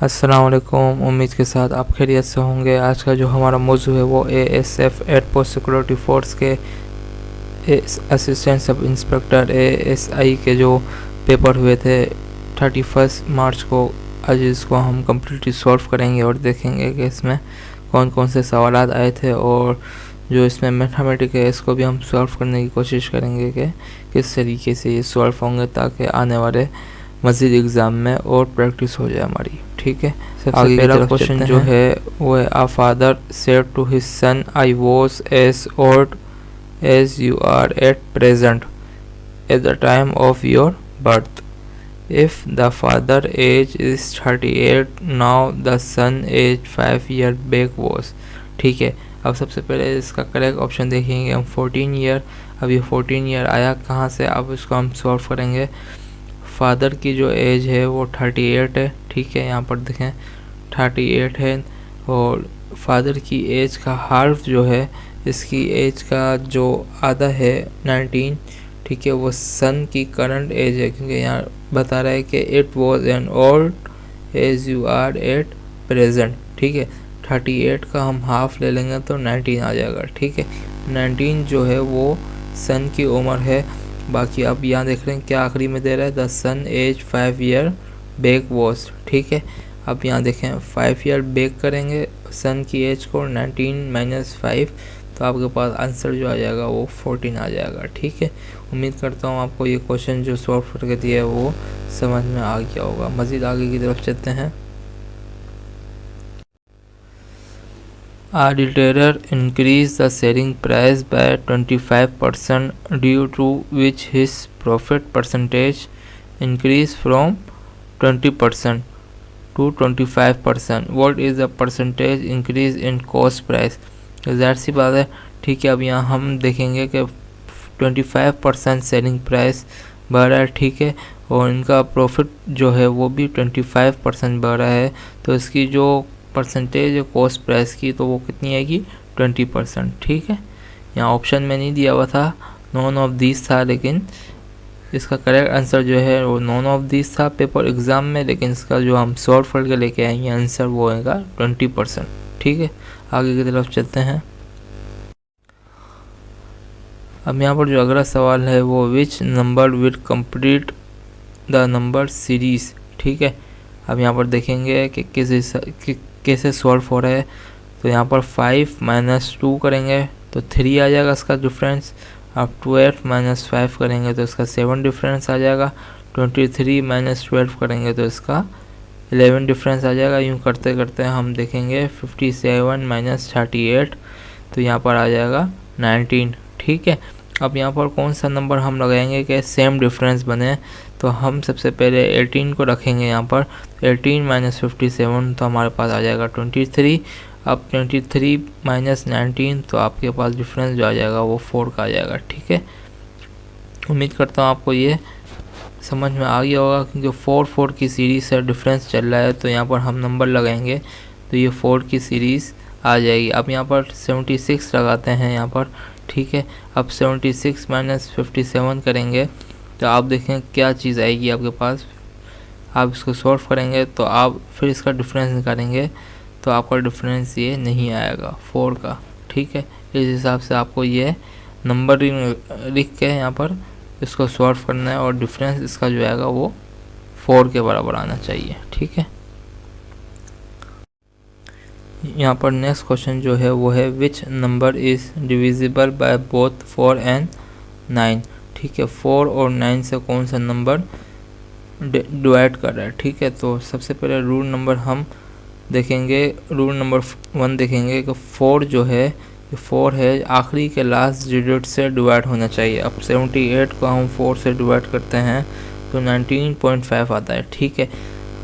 अस्सलाम वालेकुम। उम्मीद के साथ आप खैरियत से होंगे। आज का जो हमारा मौजू है वो ASF एयरपोर्ट सिक्योरिटी फोर्स के असिस्टेंट सब इंस्पेक्टर ASI के जो पेपर हुए थे 31 मार्च को, आज इसको हम कम्प्लीटली सॉल्व करेंगे और देखेंगे कि इसमें कौन कौन से सवाल आए थे और जो इसमें मैथमेटिक्स है इसको भी हम सॉल्व करने की कोशिश करेंगे कि किस तरीके से ये सॉल्व होंगे ताकि आने वाले मज़ीद एग्ज़ाम में और प्रैक्टिस हो जाए हमारी। ठीक है, सबसे पहला क्वेश्चन जो है वो है, a father said to his son, I was as old as you are at present at the time of your birth. If the father age is 38 now the son age 5 year back was. ठीक है, अब सबसे पहले इसका correct option देखेंगे हम 14 year. अब ये 14 ईयर आया कहाँ से, अब इसको हम सॉल्व करेंगे। फादर की जो एज है वो 38 है। ठीक है, यहाँ पर देखें 38 है और फादर की एज का हाफ जो है, इसकी एज का जो आधा है 19। ठीक है, वो सन की करंट एज है क्योंकि यहाँ बता रहा है कि it was an old as you are at present. ठीक है, 38 का हम हाफ ले लेंगे तो 19 आ जाएगा। ठीक है, 19 जो है वो सन की उम्र है। बाकी अब यहाँ देख रहे हैं क्या आखिरी में दे रहा है, the son age 5 year back was. ठीक है, अब यहाँ देखें 5 ईयर बैक करेंगे सन की एज को, 19 माइनस 5, तो आपके पास आंसर जो आ जाएगा वो 14 आ जाएगा। ठीक है, उम्मीद करता हूँ आपको ये क्वेश्चन जो सॉल्व करके दिया है वो समझ में आ गया होगा। मज़ीद आगे की तरफ चलते हैं। A retailer increased the selling price by 25% due to which his profit percentage increased from 20% to 25%. What is the percentage increase in cost price? ज़ाहिर सी बात है। ठीक है, अब यहाँ हम देखेंगे कि 25% सेलिंग प्राइस बढ़ रहा है। ठीक है, और इनका प्रॉफिट जो है वो भी 25% बढ़ रहा है, तो इसकी जो परसेंटेज है कॉस्ट प्राइस की तो वो कितनी आएगी, 20%। ठीक है, यहाँ ऑप्शन में नहीं दिया हुआ था, नॉन ऑफ दिस था, लेकिन इसका करेक्ट आंसर जो है वो नॉन ऑफ दिस था पेपर एग्ज़ाम में, लेकिन इसका जो हम सॉल्व करके लेके आएंगे आंसर वो होगा 20%। ठीक है, आगे की तरफ चलते हैं। अब यहाँ पर जो अगला सवाल है वो which number will complete the number series. ठीक है, अब यहाँ पर देखेंगे कि कैसे सॉल्व हो रहा है। तो यहाँ पर 5 माइनस 2 करेंगे तो 3 आ जाएगा इसका डिफरेंस। अब 12 माइनस 5 करेंगे तो इसका 7 डिफरेंस आ जाएगा। 23 माइनस 12 करेंगे तो इसका 11 डिफरेंस आ जाएगा। यूँ करते करते हम देखेंगे 57 माइनस 38, तो यहाँ पर आ जाएगा 19। ठीक है, अब यहाँ पर कौन सा नंबर हम लगाएंगे कि सेम डिफरेंस बने, तो हम सबसे पहले 18 को रखेंगे यहाँ पर। 18 माइनस 57 तो हमारे पास आ जाएगा 23। अब 23 माइनस 19 तो आपके पास डिफरेंस जो आ जाएगा वो 4 का आ जाएगा। ठीक है, उम्मीद करता हूँ आपको ये समझ में आ गया होगा क्योंकि 4 की सीरीज़ से डिफरेंस चल रहा है, तो यहाँ पर हम नंबर लगाएंगे तो ये 4 की सीरीज़ आ जाएगी। अब यहाँ पर 76 लगाते हैं यहाँ पर। ठीक है, अब 76 माइनस 57 करेंगे तो आप देखें क्या चीज़ आएगी आपके पास। आप इसको सॉल्व करेंगे तो आप फिर इसका डिफरेंस निकालेंगे तो आपका डिफरेंस ये नहीं आएगा 4 का। ठीक है, इस हिसाब से आपको ये नंबर लिख के यहाँ पर इसको सॉल्व करना है और डिफरेंस इसका जो आएगा वो 4 के बराबर आना चाहिए। ठीक है, यहाँ पर नेक्स्ट क्वेश्चन जो है वो है which number is divisible by both 4 and 9। ठीक है, 4 और 9 से कौन सा नंबर डिवाइड कर रहा है। ठीक है, तो सबसे पहले रूल नंबर हम देखेंगे, रूल नंबर 1 देखेंगे कि 4 जो है, 4 है आखिरी के लास्ट डिजिट से डिवाइड होना चाहिए। अब 78 को हम 4 से डिवाइड करते हैं तो 19.5 आता है। ठीक है,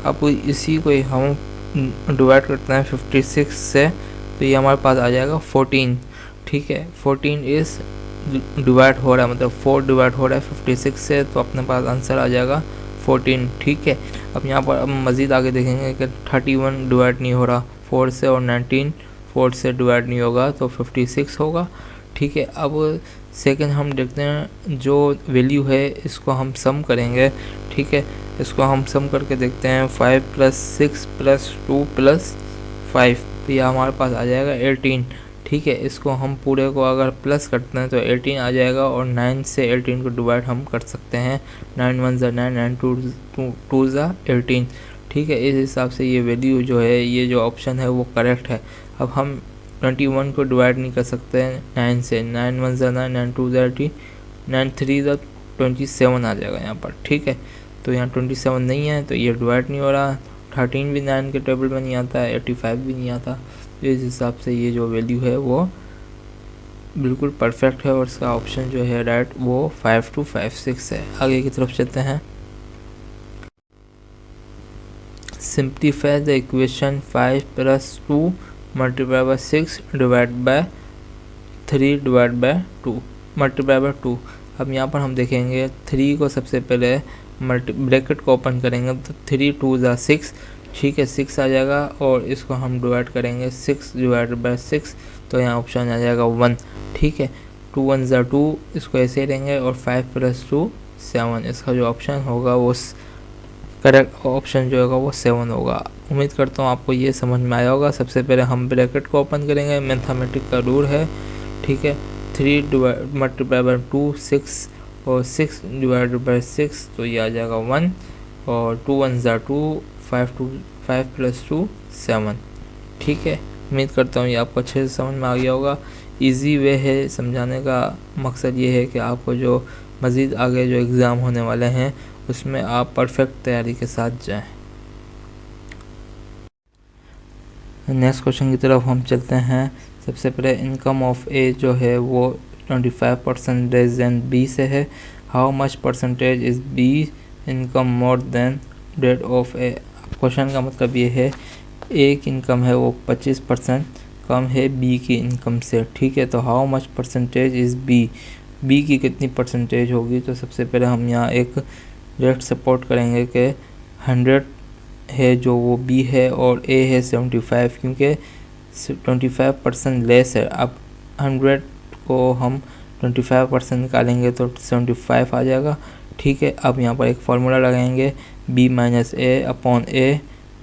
अब इसी को हम डिवाइड करते हैं 56 से तो ये हमारे पास आ जाएगा 14। ठीक है, 14 इस डिवाइड हो रहा है, मतलब 4 डिवाइड हो रहा है 56 से, तो अपने पास आंसर आ जाएगा 14। ठीक है, अब यहाँ पर अब मज़ीद आगे देखेंगे कि 31 डिवाइड नहीं हो रहा 4 से और 19 4 से डिवाइड नहीं होगा तो 56 होगा। ठीक है, अब सेकंड हम देखते हैं जो वैल्यू है इसको हम सम करेंगे। ठीक है, इसको हम सम करके देखते हैं 5 + 6 + 2 + 5, तो यह हमारे पास आ जाएगा 18। ठीक है, इसको हम पूरे को अगर प्लस करते हैं तो 18 आ जाएगा और 9 से 18 को डिवाइड हम कर सकते हैं। 9 1 ज़ा 9, 9 2 ज़ा 18। ठीक है, इस हिसाब से ये वैल्यू जो है, ये जो ऑप्शन है वो करेक्ट है। अब हम 21 को डिवाइड नहीं कर सकते हैं 9 से। 9 1 ज़ा 9, 9 2 ज़ा 18, 9 3 ज़ा 27 आ जाएगा यहाँ पर। ठीक है, तो यहाँ 27 नहीं है तो ये डिवाइड नहीं हो रहा। 13 भी 9 के टेबल में नहीं आता है, 85 भी नहीं आता। तो इस हिसाब से ये जो वैल्यू है वो बिल्कुल परफेक्ट है और इसका ऑप्शन जो है राइट वो 5256 है। आगे की तरफ चलते हैं। Simplify the equation 5 + 2 × 6 / 3 / 2 × 2। अब यहाँ पर हम देखेंगे 3 को सबसे पहले ब्रैकेट को ओपन करेंगे तो 3 2 ज़ा 6। ठीक है, 6 आ जाएगा और इसको हम डिवाइड करेंगे 6 / 6, तो यहाँ ऑप्शन आ जाएगा 1। ठीक है, 2 1 ज़ा 2, इसको ऐसे ही लेंगे और 5 + 2 7। इसका जो ऑप्शन होगा वो करेक्ट ऑप्शन जो होगा वो 7 होगा। उम्मीद करता हूँ आपको ये समझ में आया होगा। सबसे पहले हम ब्रैकेट को ओपन करेंगे, मैथमेटिक का रूल है। ठीक है, 3 × 2 6 और 6 / 6, तो ये आ जाएगा 1 और 2 1 ज़ा 2, 5 + 2 7। ठीक है, उम्मीद करता हूँ ये आपको अच्छे से समझ में आ गया होगा। इजी वे है समझाने का। मकसद ये है कि आपको जो मज़ीद आगे जो एग्ज़ाम होने वाले हैं उसमें आप परफेक्ट तैयारी के साथ जाएं। नेक्स्ट क्वेश्चन की तरफ हम चलते हैं। सबसे पहले इनकम ऑफ ए जो है वो 25% लेस देन बी से है। How much percentage is B income more than that of A. Question का मतलब ये है ए की इनकम है वो 25% कम है बी की इनकम से। ठीक है, तो how much percentage is B की कितनी परसेंटेज होगी। तो सबसे पहले हम यहाँ एक डायरेक्ट सपोर्ट करेंगे कि 100 है जो वो बी है और ए है 75, क्योंकि 25% लेस है। अब 100 को हम 25% निकालेंगे तो 75 आ जाएगा। ठीक है, अब यहाँ पर एक फार्मूला लगाएंगे b - a/a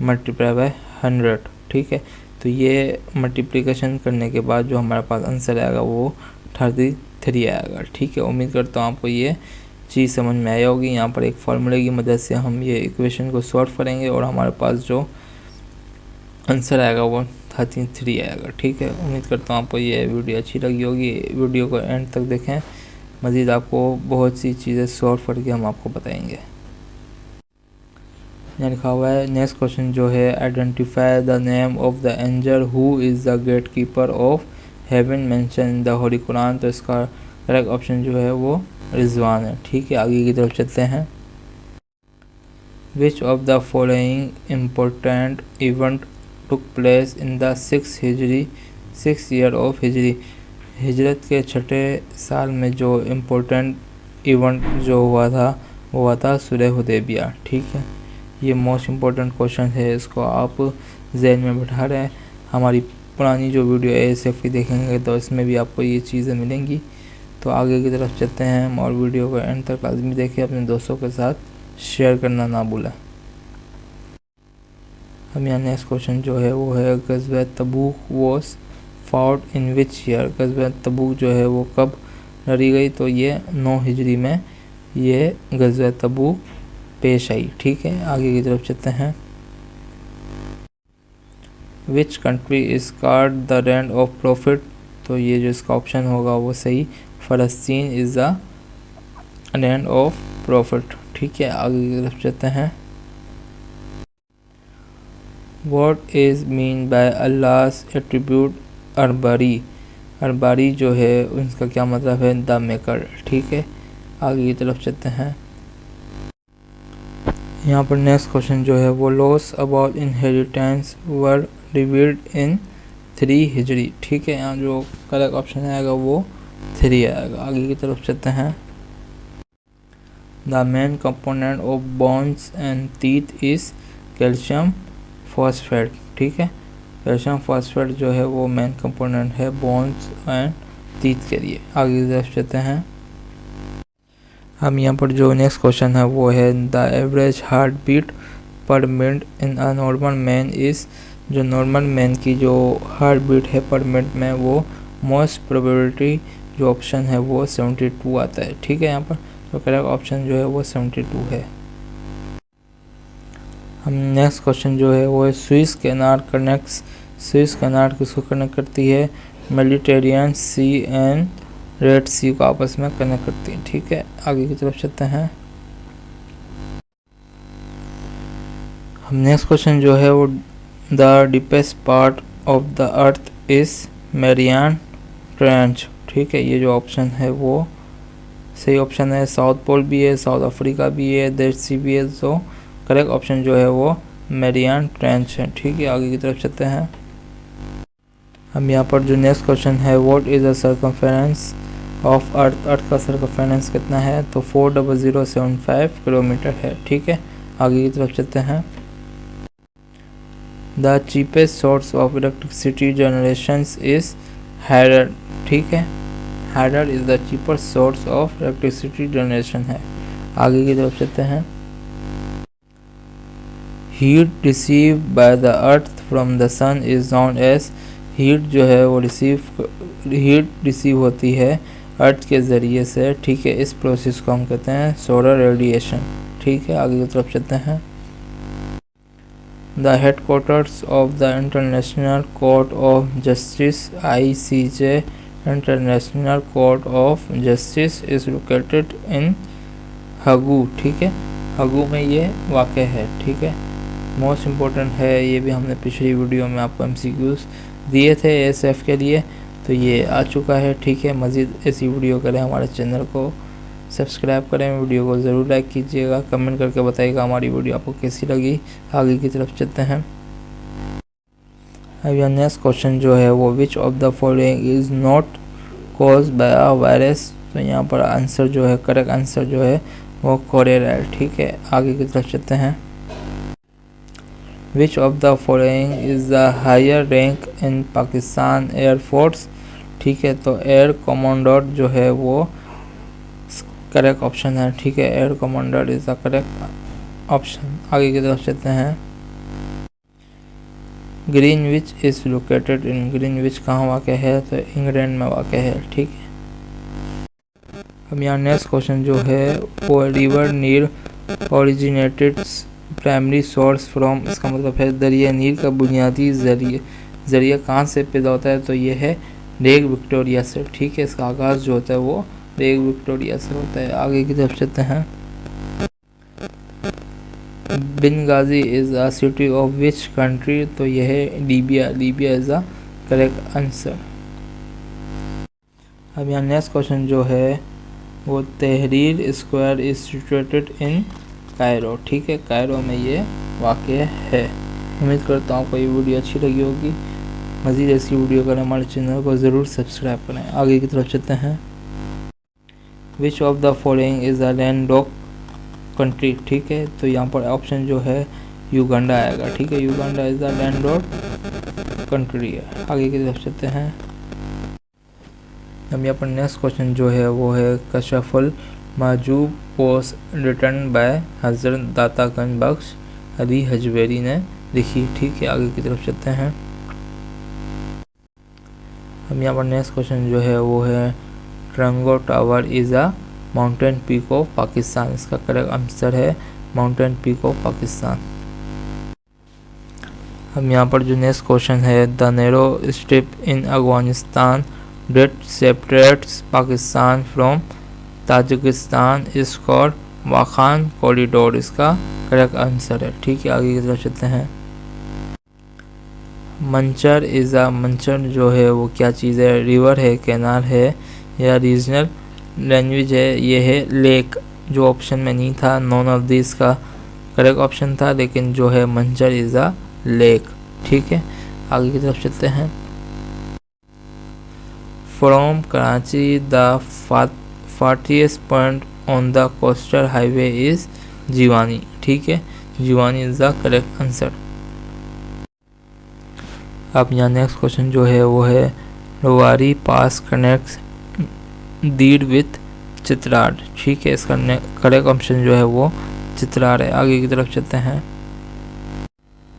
× 100। ठीक है, तो ये मल्टीप्लिकेशन करने के बाद जो हमारे पास आंसर आएगा वो 33 आएगा। ठीक है, उम्मीद करता हूँ आपको ये चीज़ समझ में आई होगी। यहाँ पर एक फार्मूले की मदद से हम ये इक्वेशन को सॉल्व करेंगे और हमारे पास जो आंसर आएगा वो 33 आएगा। ठीक है, उम्मीद करता हूँ आपको ये वीडियो अच्छी लगी होगी। वीडियो को एंड तक देखें, मज़ीद आपको बहुत सी चीज़ें सॉल्व करके हम आपको बताएंगे। यहाँ लिखा हुआ है नेक्स्ट क्वेश्चन जो है identify the name of the angel who is the gate keeper of heaven mention in the holy Quran. तो इसका करेक्ट ऑप्शन जो है वो रिजवान है। ठीक है, आगे की तरफ चलते हैं। Which of the following important event took place in the 6 year of Hijri. हिजरत के छठे साल में जो इम्पोर्टेंट इवेंट जो हुआ था वो हुआ था सुलह हुदैबिया। ठीक है, ये मोस्ट इम्पोर्टेंट क्वेश्चन है, इसको आप जहन में बिठा रहे हैं। हमारी पुरानी जो वीडियो ASF की देखेंगे तो इसमें भी आपको ये चीज़ें मिलेंगी। तो आगे की तरफ चलते हैं हम और वीडियो को एंड तक लाजमी देखें, अपने दोस्तों के साथ शेयर करना ना भूलें। हम यहाँ नेक्स्ट क्वेश्चन जो है वो है Ghazwa Tabuk was fought in which year. ग़ज़वा तबूक जो है वो कब लड़ी गई। तो ये 9 हिजरी में ये ग़ज़वा तबूक पेश आई। ठीक है, आगे की तरफ चलते हैं। Which country is called the land of prophets. तो ये जो इसका ऑप्शन होगा वो सही, फ़लस्तीन is the land of prophets. ठीक है, आगे की तरफ चलते हैं। What is mean by Allah's attribute अरबारी। अरबारी जो है उसका क्या मतलब है, द मेकर। ठीक है, आगे की तरफ चलते हैं। यहाँ पर नेक्स्ट क्वेश्चन जो है वो loss about inheritance were revealed in 3 हिजरी। ठीक है, यहाँ जो करेक्ट ऑप्शन आएगा वो 3 आएगा। आगे की तरफ चलते हैं। The main component of bones and teeth is calcium phosphate. ठीक है, कैल्शियम फॉस्फेट जो है वो मेन कंपोनेंट है बोन्स एंड टीथ के लिए। आगे की तरफ चलते हैं। हम यहाँ पर जो नेक्स्ट क्वेश्चन है वो है the average heart beat per minute in a normal man is, जो नॉर्मल मैन की जो हार्ट बीट है पर मिनट में वो मोस्ट प्रोबेबिलिटी जो ऑप्शन है वो 72 आता है। ठीक है, यहाँ पर तो करेक्ट ऑप्शन जो है वो 72 है। हम नेक्स्ट क्वेश्चन जो है वो है Swiss canal connects, Swiss canal किसको कनेक्ट करती है? मेडिटेरियन सी एंड रेड सी को आपस में कनेक्ट करती है। ठीक है, आगे की तरफ चलते हैं। हम नेक्स्ट क्वेश्चन जो है वो the deepest part of the earth is Marianne trench. ठीक है, ये जो ऑप्शन है वो सही ऑप्शन है। साउथ पोल भी है, साउथ अफ्रीका भी है, डेड सी भी है, तो करेक्ट ऑप्शन जो है वो मैरियान ट्रेंच है। ठीक है, आगे की तरफ चलते हैं। हम यहाँ पर जो नेक्स्ट क्वेश्चन है what is the circumference of earth, earth का सर्कमफेरेंस कितना है? तो 40075 किलोमीटर है। ठीक है, आगे की तरफ चलते हैं। The cheapest source of electricity generation is hydel. ठीक है, hydel is the cheapest source of electricity generation है। आगे की तरफ चलते हैं। Heat receive by the earth from the sun is known, heat जो है वो हीट रिसीव होती है अर्थ के ज़रिए से। ठीक है, इस प्रोसेस को हम कहते हैं सोलर रेडिएशन। ठीक है, आगे की तरफ चलते हैं। The headquarters of the International Court of Justice ICJ, International Court of Justice is located in Hague. ठीक है, हगू में ये वाक़ है। ठीक है, मोस्ट इम्पोर्टेंट है, ये भी हमने पिछली वीडियो में आपको MCQs दिए थे ASF के लिए, तो ये आ चुका है। ठीक है, मज़ीद ऐसी वीडियो करें, हमारे चैनल को सब्सक्राइब करें, वीडियो को ज़रूर लाइक कीजिएगा, कमेंट करके बताइएगा हमारी वीडियो आपको कैसी लगी। आगे की तरफ चलते हैं। अब यह नेक्स्ट क्वेश्चन जो है वो विच of the following is not cause by a virus, तो यहाँ पर आंसर जो है करेक्ट आंसर जो है वो कोलेरा। ठीक है, आगे की तरफ चलते हैं। Which of the following is the higher rank in Pakistan air force. ठीक है, तो एयर कमांडर जो है वो करेक्ट ऑप्शन है। ठीक है, air commander is the correct option. आगे की तरफ चलते हैं। Greenwich is located in, Greenwich कहाँ वाक़ है? तो इंग्लैंड में वाक़ है। ठीक है, अब यहाँ नेक्स्ट क्वेश्चन जो है वो river Nile originated primary source from, इसका मतलब है दरिया नील का बुनियादी ज़रिया कहाँ से पैदा होता है? तो ये है लेक विक्टोरिया से। ठीक है, इसका आगाज़ जो होता है वो लेक विक्टोरिया से होता है। आगे की तरफ चलते हैं। Benghazi is a city of which country, तो यह है Libya, Libya is the correct answer. अब यहाँ नेक्स्ट क्वेश्चन जो है वो तहरीर square is situated in Cairo. ठीक है, कायरो में ये वाक़ है। उम्मीद करता हूँ आपको ये वीडियो अच्छी लगी होगी। मज़ीद ऐसी वीडियो करें, हमारे चैनल को ज़रूर सब्सक्राइब करें। आगे की तरफ चलते हैं। Which of the following is the land lock country. ठीक है, तो यहाँ पर ऑप्शन जो है युगांडा आएगा। ठीक है, Uganda is the land lock country है। आगे की तरफ चलते हैं। अब यहाँ पर नेक्स्ट क्वेश्चन जो है वो है Kashful Mahjub was written by Hazrat Data गंज बख्श अली हजवेरी ने लिखी। ठीक है, आगे की तरफ चलते हैं। अब यहाँ पर नेक्स्ट क्वेश्चन जो है वो है Trango Tower is a mountain peak of Pakistan, इसका करेक्ट आंसर है माउंटेन पीक ऑफ पाकिस्तान। अब यहाँ पर जो नेक्स्ट क्वेश्चन है the narrow strip in Afghanistan that separates Pakistan from Tajikistan is called Wakhan Corridor, इसका करेक्ट आंसर है। ठीक है, आगे की तरफ चलते हैं। मंचर इज़ अ, मंचर जो है वो क्या चीज़ है? रिवर है, कैनाल है या रीजनल लैंग्वेज है? ये है लेक, जो ऑप्शन में नहीं था, नॉन ऑफ दिस का करेक्ट ऑप्शन था, लेकिन जो है मंचर इज़ अ लेक। ठीक है, आगे की तरफ चलते हैं। From Karachi the farthest point on the coastal highway is Jiwani. ठीक है, Jiwani is the correct answer. अब यहाँ नेक्स्ट क्वेश्चन जो है वो है रोवारी पास कनेक्ट्स दीड विथ चित्रार, ठीक है। इसका करेक्ट ऑप्शन जो है वो चित्रार है। आगे की तरफ चलते हैं।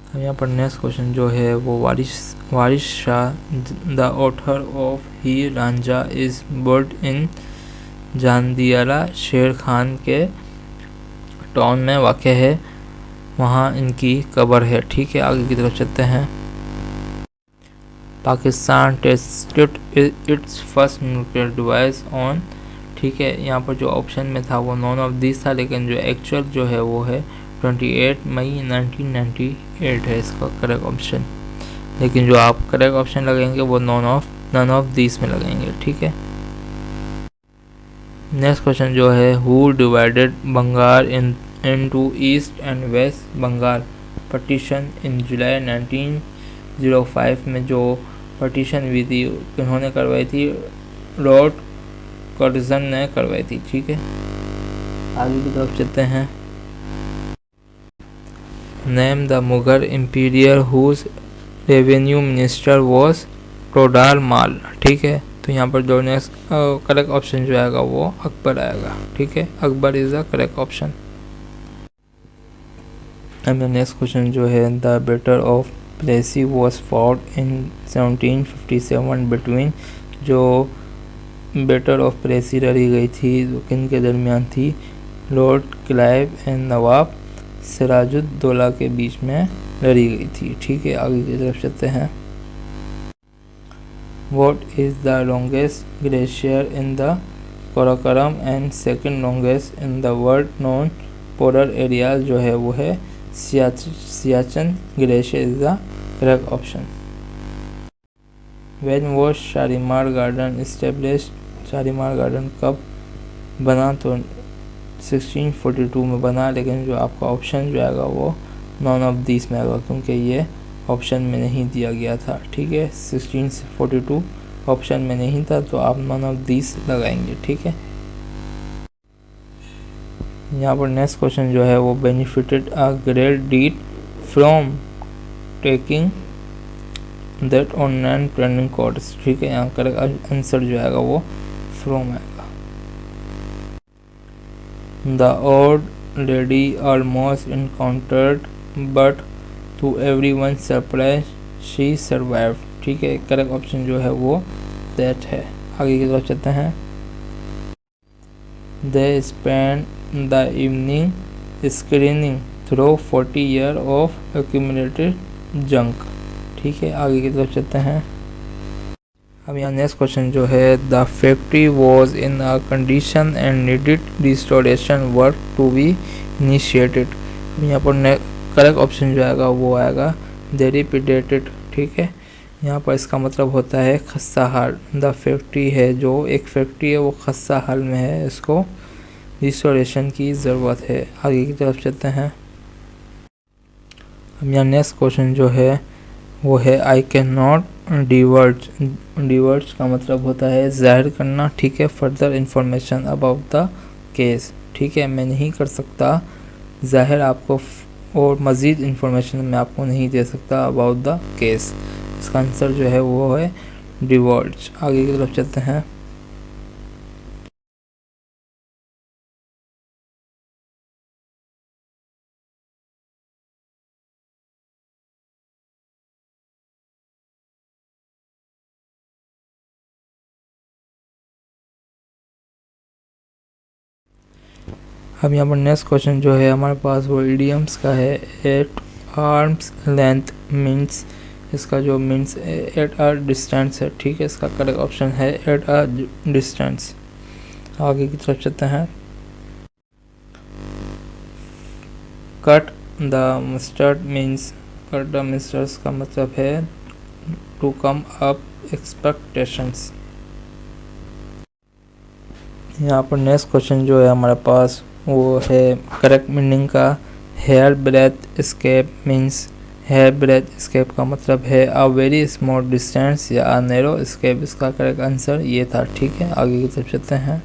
अब यहाँ पर नेक्स्ट क्वेश्चन जो है वो Waris Shah the author of Heer Ranjha is born in Jandiala Sher Khan के टाउन में वाक़ है, वहाँ इनकी कब्र है, ठीक है। आगे की तरफ चलते हैं। Pakistan tested it's first nuclear device on, ठीक है। यहाँ पर जो ऑप्शन में था वो नॉन ऑफ दिस था, लेकिन जो एक्चुअल जो है वो है 28 मई 1998 है इसका करेक्ट ऑप्शन। लेकिन जो आप करेक्ट ऑप्शन लगेंगे वो नॉन ऑफ दिस में लगेंगे, ठीक है। नेक्स्ट क्वेश्चन जो है who divided Bengal into east and west Bengal partition in July 1905 में जो पार्टीशन हुई थी उन्होंने करवाई थी, लॉर्ड कर्जन ने करवाई थी, ठीक है। आगे की तरफ चलते हैं। Name the Mughal emperor whose revenue minister was Todar Mal, ठीक है। तो यहाँ पर जो नेक्स्ट करेक्ट ऑप्शन जो आएगा वो अकबर आएगा, ठीक है। Akbar is the correct option. अब नेक्स्ट क्वेश्चन जो है the battle of Plassey was fought in 1757 between, जो बैटल ऑफ प्लेसी लड़ी गई थी तो किन के दरमियान थी, Lord Clive and Nawab Sirajuddaulah के बीच में लड़ी गई थी, ठीक है। आगे की तरफ चलते हैं। What is the longest glacier in the Karakoram and second longest in the world known polar areas जो है वो है Siachen glacier is the correct option. When was Shalimar garden established, Shalimar garden कब बना, तो 1642 में बना, लेकिन जो आपका ऑप्शन जो आएगा वो नॉन ऑफ दिस में आएगा क्योंकि ये ऑप्शन में नहीं दिया गया था, ठीक है। 1642 ऑप्शन में नहीं था तो आप नॉन ऑफ दिस लगाएंगे, ठीक है। यहाँ पर नेक्स्ट क्वेश्चन जो है वो benefited a great deed from taking that online training course, ठीक है। यहाँ करेक्ट आंसर जो आएगा वो फ्रॉम आएगा। The old lady almost encountered but to everyone surprise she survived, ठीक है। करेक्ट ऑप्शन जो है वो दैट है। आगे की तरफ चलते हैं। They spend the evening screening through 40 year of accumulated junk, ठीक है। आगे की तरफ चलते हैं। अब यहाँ नेक्स्ट क्वेश्चन जो है the factory was in a condition and needed restoration work to be initiated. यहाँ पर करेक्ट ऑप्शन जो आएगा वो आएगा डेरिपिडेटेड, ठीक है। यहाँ पर इसका मतलब होता है खस्ता हाल। द फैक्ट्री है जो एक फैक्ट्री है वो खस्ता हाल में है, इसको रिस्टोरेशन की ज़रूरत है। आगे की तरफ चलते हैं। अब यहाँ नेक्स्ट क्वेश्चन जो है वो है I can not diverge. Diverge का मतलब होता है जाहिर करना, ठीक है। Further information about the case, ठीक है। मैं नहीं कर सकता जाहिर आपको और मज़ीद इंफॉर्मेशन मैं आपको नहीं दे सकता अबाउट द केस। इसका आंसर जो है वो है डिवर्ज। आगे की तरफ चलते हैं। अब यहाँ पर नेक्स्ट क्वेश्चन जो है हमारे पास वो इडियम्स का है। एट आर्म्स लेंथ मीन्स, इसका जो मीन्स एट अ डिस्टेंस है, ठीक है। इसका करेक्ट ऑप्शन है एट अ डिस्टेंस। आगे की तरफ चलते हैं। Cut the mustard means, cut the mustard का मतलब है टू कम अप एक्सपेक्टेशंस। यहाँ पर नेक्स्ट क्वेश्चन जो है हमारे पास वो है करेक्ट मीनिंग का। Hair breadth escape means, hair breadth escape का मतलब है अ वेरी स्मॉल डिस्टेंस या अ नैरो एस्केप। इसका करेक्ट आंसर ये था, ठीक है। आगे की तरफ चलते हैं।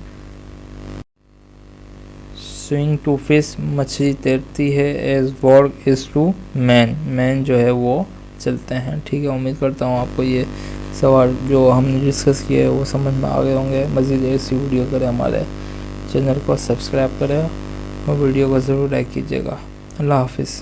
स्विंग टू फिश, मछली तैरती है। As walk is to man, man जो है वो चलते हैं, ठीक है। उम्मीद करता हूँ आपको ये सवाल जो हमने डिस्कस किए वो समझ में आ गए होंगे। मज़ीद ऐसी वीडियो करें हमारे चैनल को सब्सक्राइब करें और वीडियो को ज़रूर लाइक कीजिएगा। अल्लाह हाफिज़।